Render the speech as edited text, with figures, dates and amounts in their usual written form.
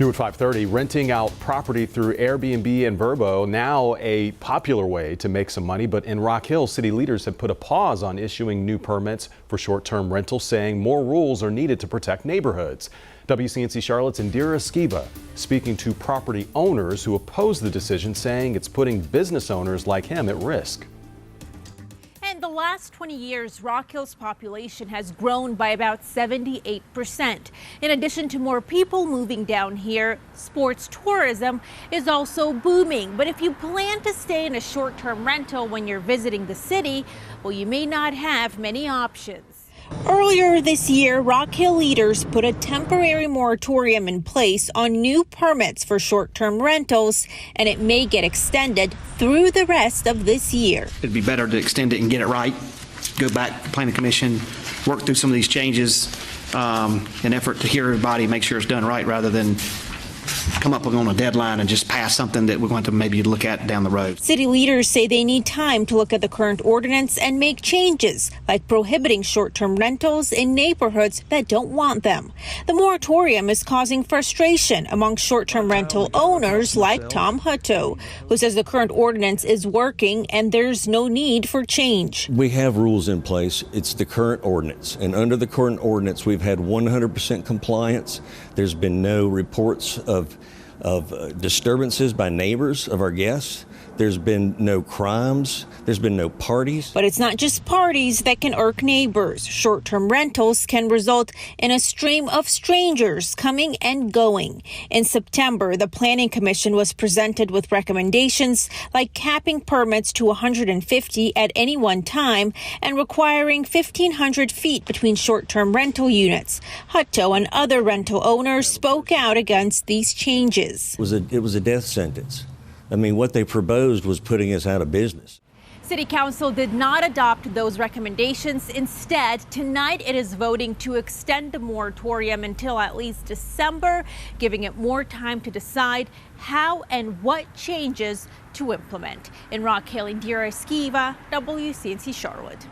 New at 5:30, renting out property through Airbnb and VRBO, now a popular way to make some money. But in Rock Hill, city leaders have put a pause on issuing new permits for short-term rentals, saying more rules are needed to protect neighborhoods. WCNC Charlotte's Indira Skiba speaking to property owners who oppose the decision, saying it's putting business owners like him at risk. In the last 20 years, Rock Hill's population has grown by about 78%. In addition to more people moving down here, sports tourism is also booming. But if you plan to stay in a short-term rental when you're visiting the city, well, you may not have many options. Earlier this year, Rock Hill leaders put a temporary moratorium in place on new permits for short-term rentals, and it may get extended through the rest of this year. It'd be better to extend it and get it right, go back to Planning Commission, work through some of these changes in effort to hear everybody, make sure it's done right, rather than come up on a deadline and just pass something that we're going to maybe look at down the road. City leaders say they need time to look at the current ordinance and make changes, like prohibiting short-term rentals in neighborhoods that don't want them. The moratorium is causing frustration among short-term rental owners like Tom Hutto, who says the current ordinance is working and there's no need for change. We have rules in place. It's the current ordinance, and under the current ordinance, we've had 100% compliance. There's been no reports of disturbances by neighbors of our guests. There's been no crimes. There's been no parties. But it's not just parties that can irk neighbors. Short-term rentals can result in a stream of strangers coming and going. In September, the Planning Commission was presented with recommendations like capping permits to 150 at any one time and requiring 1,500 feet between short-term rental units. Hutto and other rental owners spoke out against these changes. It was a death sentence. I mean, what they proposed was putting us out of business. City Council did not adopt those recommendations. Instead, tonight it is voting to extend the moratorium until at least December, giving it more time to decide how and what changes to implement. In Rock Hill, Indira Skiba, WCNC Charlotte.